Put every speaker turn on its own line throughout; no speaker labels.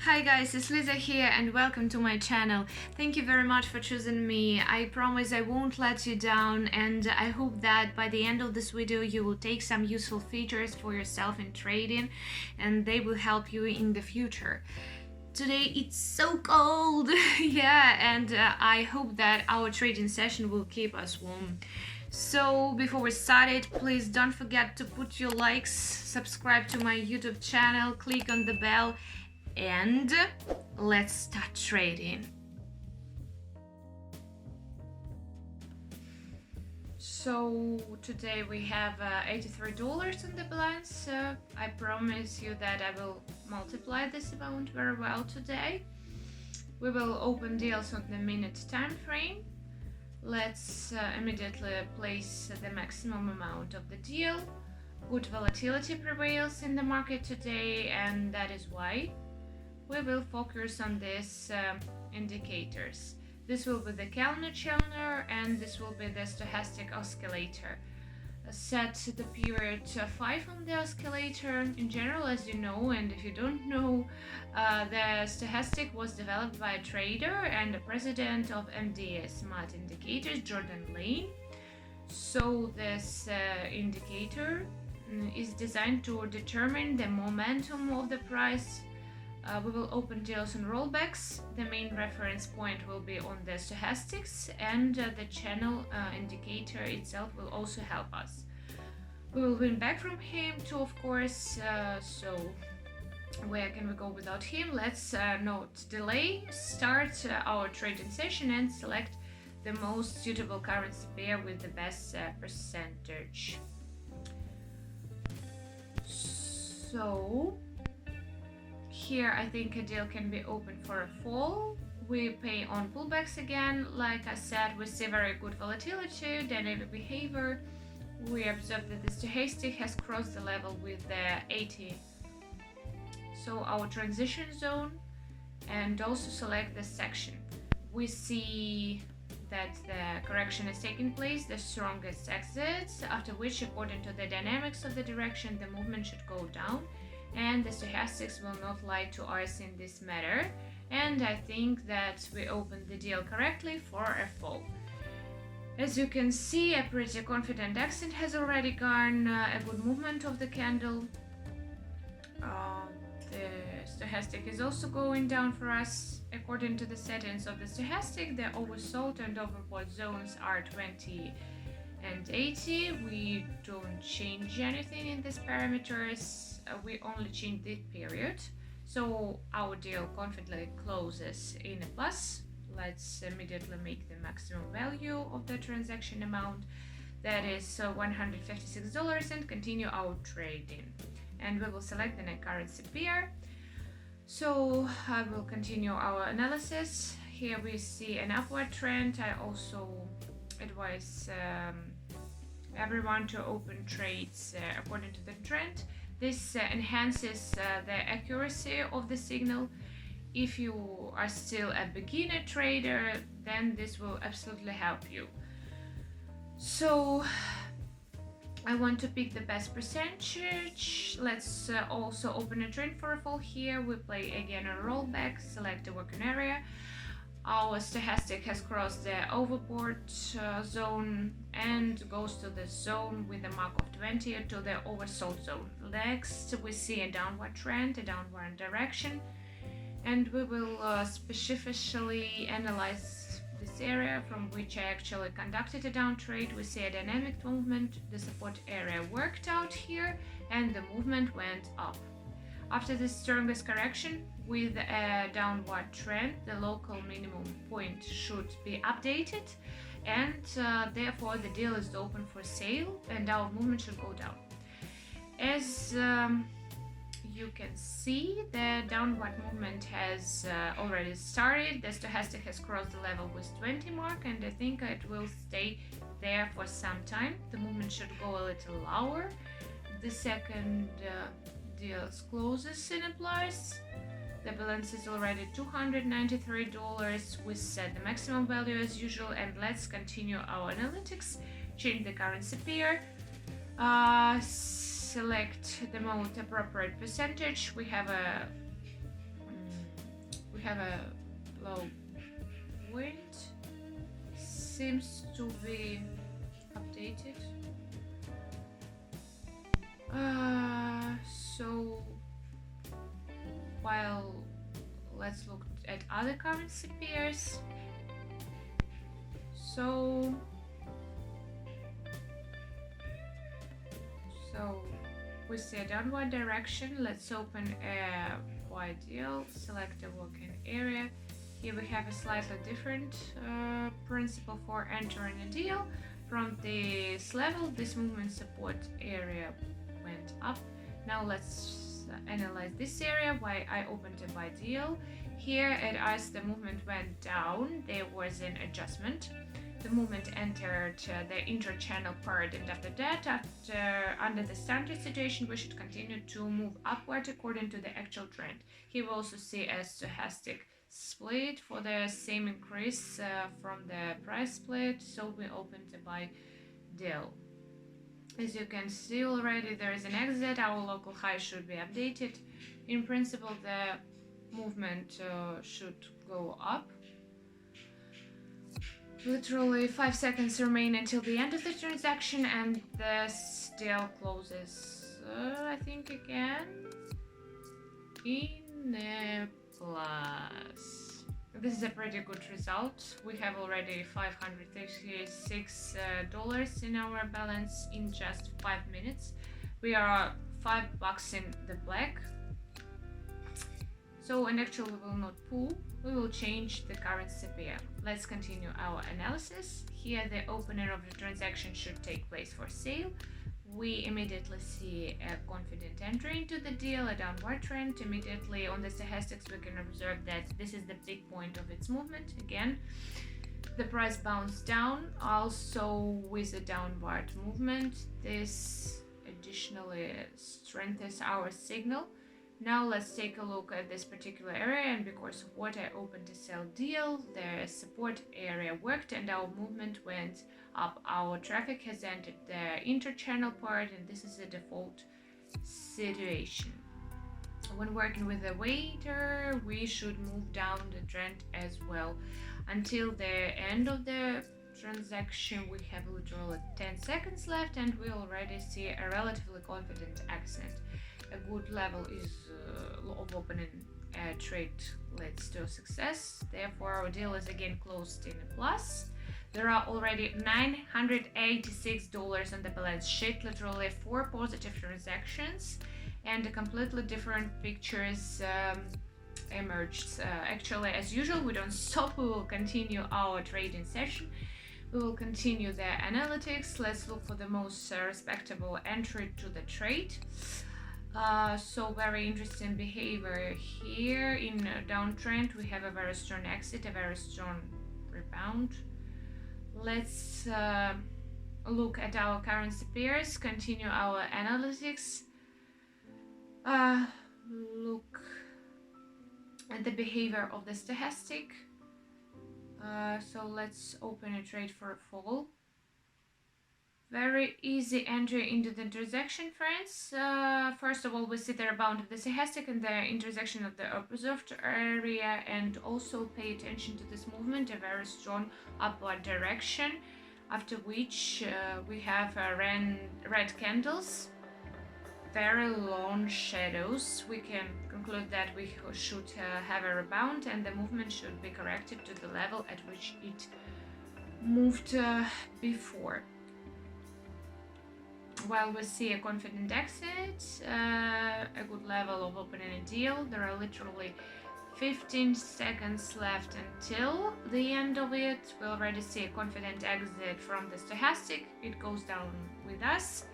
Hi guys, it's Lisa here and welcome to my channel. Thank you very much for choosing me. I promise I won't let you down, and I hope that by the end of this video you will take some useful features for yourself in trading and they will help you in the future. Today it's so cold, yeah, and I hope that our trading session will keep us warm. So before we start it, please don't forget to put your likes, subscribe to my YouTube channel, click on the bell, and let's start trading. So today we have $83 on the balance. I promise you that I will multiply this amount very well today. We will open deals on the minute time frame. Let's immediately place the maximum amount of the deal. Good volatility prevails in the market today, and that is why we will focus on these indicators. This will be the calendar channel and this will be the stochastic oscillator. Set the period 5 on the oscillator. In general, as you know, and if you don't know, the stochastic was developed by a trader and the president of MDS Smart Indicators, Jordan Lane. So this indicator is designed to determine the momentum of the price. We will open deals on rollbacks. The main reference point will be on the stochastics, and the channel indicator itself will also help us. We will win back from him too, of course, so where can we go without him? Let's not delay, start our trading session and select the most suitable currency pair with the best percentage. So here I think a deal can be open for a fall. We pay on pullbacks again. Like I said, we see very good volatility, dynamic behavior. We observe that the stochastic has crossed the level with the 80. So our transition zone, and also select the section. We see that the correction is taking place, the strongest exits, after which, according to the dynamics of the direction, the movement should go down. And the stochastics will not lie to us in this matter, and I think that we opened the deal correctly for a fall. As you can see, a pretty confident exit has already gone, a good movement of the candle. The stochastic is also going down for us. According to the settings of the stochastic, the oversold and overbought zones are 20 and 80. We don't change anything in these parameters. We only change this period, so our deal confidently closes in a plus. Let's immediately make the maximum value of the transaction amount, that is $156, and continue our trading. And we will select the next currency pair. So I will continue our analysis. Here we see an upward trend. I also advise everyone to open trades according to the trend. This enhances the accuracy of the signal. If you are still a beginner trader, then this will absolutely help you. So I want to pick the best percentage. Let's also open a trend for a fall here. We play again a rollback, select the working area. Our stochastic has crossed the overbought zone and goes to the zone with a mark of 20 to the oversold zone. Next, we see a downward trend, a downward direction, and we will specifically analyze this area from which I actually conducted a down trade. We see a dynamic movement. The support area worked out here, and the movement went up. After the strongest correction with a downward trend, the local minimum point should be updated, and therefore the deal is open for sale and our movement should go down. As you can see, the downward movement has already started. The stochastic has crossed the level with 20 mark, and I think it will stay there for some time. The movement should go a little lower. The second deal closes in a plus. The balance is already $293. We set the maximum value as usual, and let's continue our analytics. Change the currency pair. Select the most appropriate percentage. We have a have a low point. Seems to be updated. So while let's look at other currency pairs. So we see a downward direction. Let's open a wide deal, select a working area. Here we have a slightly different principle for entering a deal. From this level, this movement support area went up. Now let's analyze this area. Why I opened a buy deal. Here as the movement went down, there was an adjustment. The movement entered the inter-channel part, and after that, under the standard situation, we should continue to move upward according to the actual trend. Here we also see a stochastic split for the same increase from the price split, so we opened a buy deal. As you can see already, there is an exit. Our local high should be updated. In principle, the movement should go up. Literally 5 seconds remain until the end of the transaction, and the deal closes, I think, again in a plus. This is a pretty good result. We have already $536 in our balance in just 5 minutes. We are $5 in the black. So, and actually we will not pull, we will change the currency pair. Let's continue our analysis. Here the opening of the transaction should take place for sale. We immediately see a confident entry into the deal, a downward trend. Immediately on the stochastics we can observe that this is the peak point of its movement. Again, the price bounced down, also with a downward movement. This additionally strengthens our signal. Now let's take a look at this particular area, and because of what I opened a sell deal, the support area worked and our movement went up. Our traffic has entered the inter-channel part, and this is a default situation. When working with the waiter, we should move down the trend as well. Until the end of the transaction, we have literally 10 seconds left, and we already see a relatively confident exit. A good level is of opening a trade leads to success. Therefore, our deal is again closed in a plus. There are already $986 on the balance sheet, literally 4 positive transactions, and completely different pictures emerged. Actually, as usual, we don't stop. We will continue our trading session. We will continue the analytics. Let's look for the most respectable entry to the trade. So very interesting behavior here. In a downtrend, we have a very strong exit, a very strong rebound. Let's look at our currency pairs, continue our analytics. Look at the behavior of the stochastic. So let's open a trade for a fall. Very easy entry into the transaction, friends. First of all, we see the rebound of the stochastic and the intersection of the observed area, and also pay attention to this movement, a very strong upward direction, after which we have red candles, very long shadows. We can conclude that we should have a rebound, and the movement should be corrected to the level at which it moved before. While we see a confident exit, a good level of opening a deal, there are literally 15 seconds left until the end of it. We already see a confident exit from the stochastic. It goes down with us.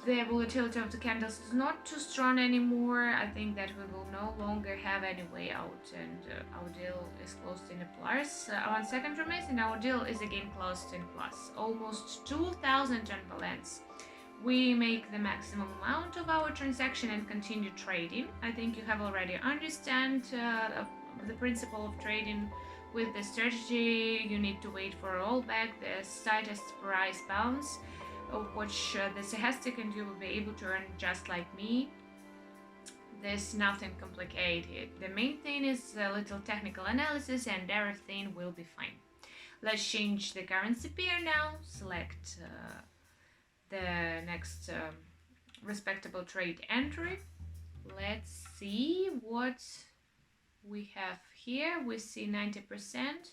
The volatility of the candles is not too strong anymore. I think that we will no longer have any way out, and our deal is closed in a plus. 1 second remains and our deal is again closed in plus. Almost 2,000 on balance. We make the maximum amount of our transaction and continue trading. I think you have already understand the principle of trading. With the strategy, you need to wait for a rollback, the slightest price bounce, watch the stochastic, and you will be able to earn just like me. There's nothing complicated. The main thing is a little technical analysis and everything will be fine. Let's change the currency pair now. Select the next respectable trade entry. Let's see what we have here. We see 90%.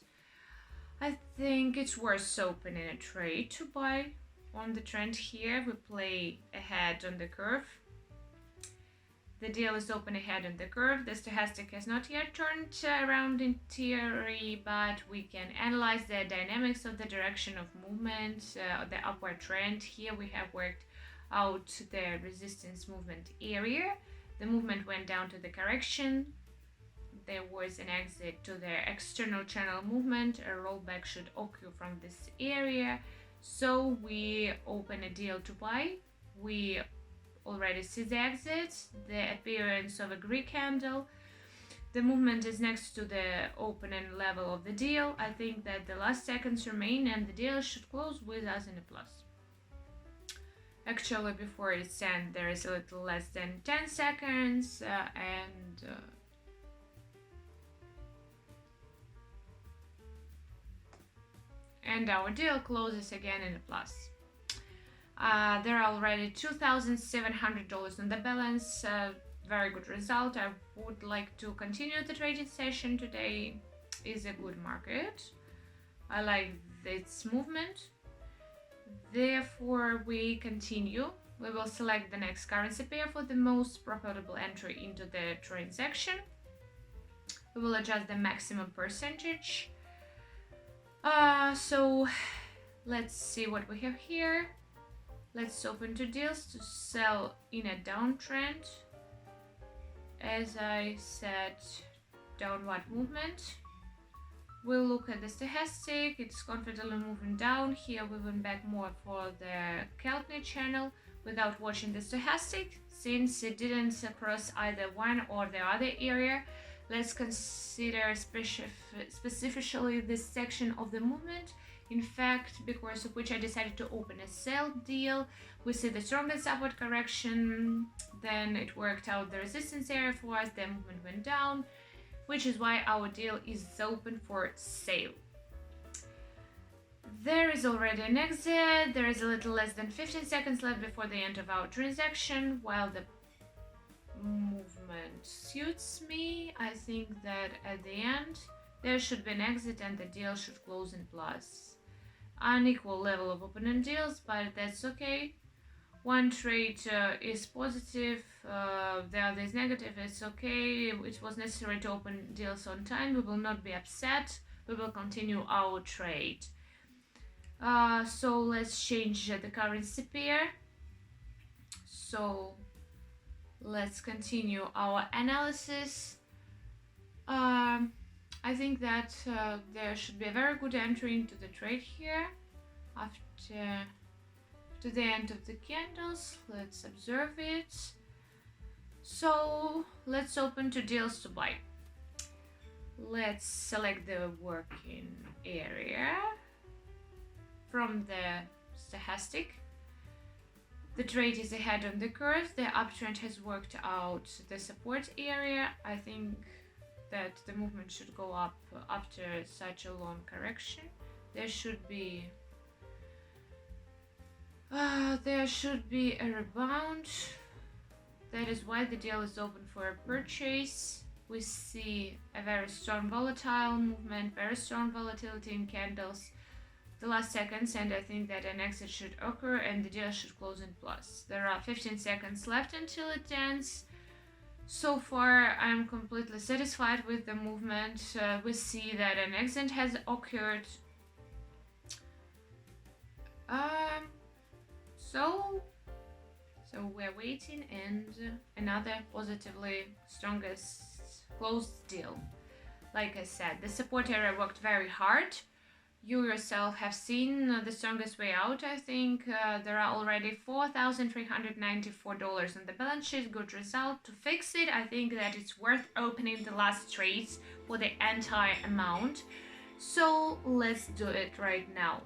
I think it's worth opening a trade to buy on the trend here. We play ahead on the curve. The deal is open ahead on the curve. The stochastic has not yet turned around in theory, but we can analyze the dynamics of the direction of movement, the upward trend. Here we have worked out the resistance movement area. The movement went down to the correction. There was an exit to the external channel movement. A rollback should occur from this area. So we open a deal to buy. We already see the exit, the appearance of a Greek candle. The movement is next to the opening level of the deal. I think that the last seconds remain and the deal should close with us in a plus. Actually, before it's end, there is a little less than 10 seconds and our deal closes again in a plus. There are already $2,700 on the balance. Very good result. I would like to continue the trading session. Today is a good market. I like its movement. Therefore, we continue. We will select the next currency pair for the most profitable entry into the transaction. We will adjust the maximum percentage. So let's see what we have here. Let's open two deals to sell in a downtrend. As I said, downward movement. We'll look at the stochastic. It's confidently moving down. Here we went back more for the Keltner channel without watching the stochastic, since it didn't cross either one or the other area. Let's consider specifically this section of the movement. In fact, because of which I decided to open a sell deal. We see the strongest upward correction, then it worked out the resistance area for us, the movement went down, which is why our deal is open for sale. There is already an exit. There is a little less than 15 seconds left before the end of our transaction. While the movement suits me, I think that at the end there should be an exit and the deal should close in plus. Unequal level of opening deals, but that's okay. One trade is positive, the other is negative. It's okay. It was necessary to open deals on time. We will not be upset. We will continue our trade. So let's change the currency pair. So let's continue our analysis. I think that there should be a very good entry into the trade here after to the end of the candles. Let's observe it. So let's open two deals to buy. Let's select the working area from the stochastic. The trade is ahead on the curve. The uptrend has worked out the support area. I think that the movement should go up after such a long correction. There should be a rebound. That is why the deal is open for a purchase. We see a very strong volatile movement, very strong volatility in candles the last seconds, and I think that an exit should occur and the deal should close in plus. There are 15 seconds left until it ends. So far, I'm completely satisfied with the movement. We see that an exit has occurred. So we're waiting, and another positively strongest closed deal. Like I said, the support area worked very hard. You yourself have seen the strongest way out. I think there are already $4,394 on the balance sheet. Good result. To fix it, I think that it's worth opening the last trades for the entire amount. So let's do it right now.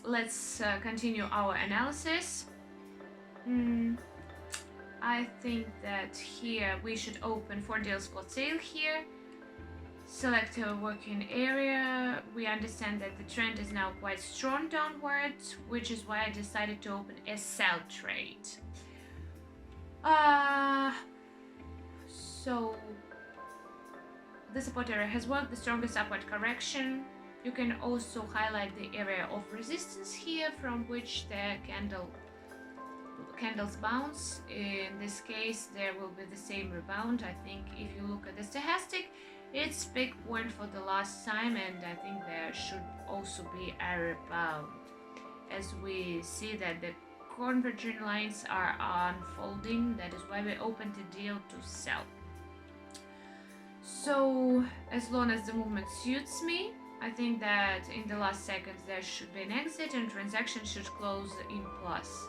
Let's continue our analysis. I think that here we should open 4 deals for sale here. Select a working area. We understand that the trend is now quite strong downwards, which is why I decided to open a sell trade. So the support area has worked, the strongest upward correction. You can also highlight the area of resistance here from which the candles bounce. In this case, there will be the same rebound. I think if you look at the stochastic, it's big point for the last time, and I think there should also be a rebound as we see that the converging lines are unfolding. That is why we opened the deal to sell. So as long as the movement suits me, I think that in the last seconds there should be an exit and transaction should close in plus.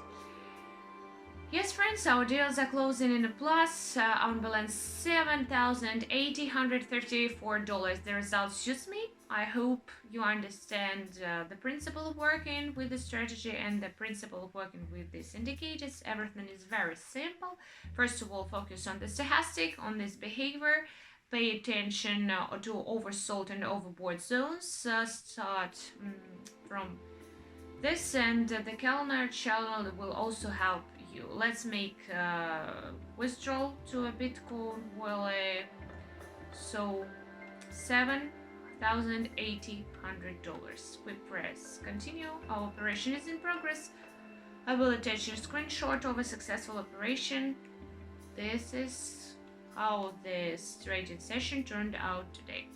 Yes, friends, our deals are closing in a plus. On balance $7,834. The result suits me. I hope you understand the principle of working with the strategy and the principle of working with these indicators. Everything is very simple. First of all, focus on the stochastic, on this behavior. Pay attention to oversold and overbought zones. Start from this, and the calendar channel will also help you. Let's make withdrawal to a Bitcoin wallet. So $7,800. We press continue. Our operation is in progress. I will attach a screenshot of a successful operation. This is how this trading session turned out today.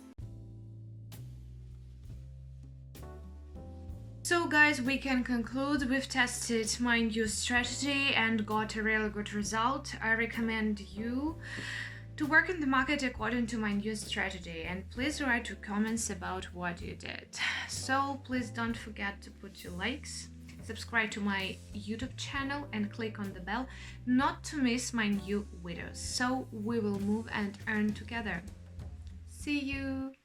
So guys, we can conclude we've tested my new strategy and got a really good result. I recommend you to work in the market according to my new strategy, and please write your comments about what you did. So please don't forget to put your likes, subscribe to my YouTube channel and click on the bell not to miss my new videos. So we will move and earn together. See you!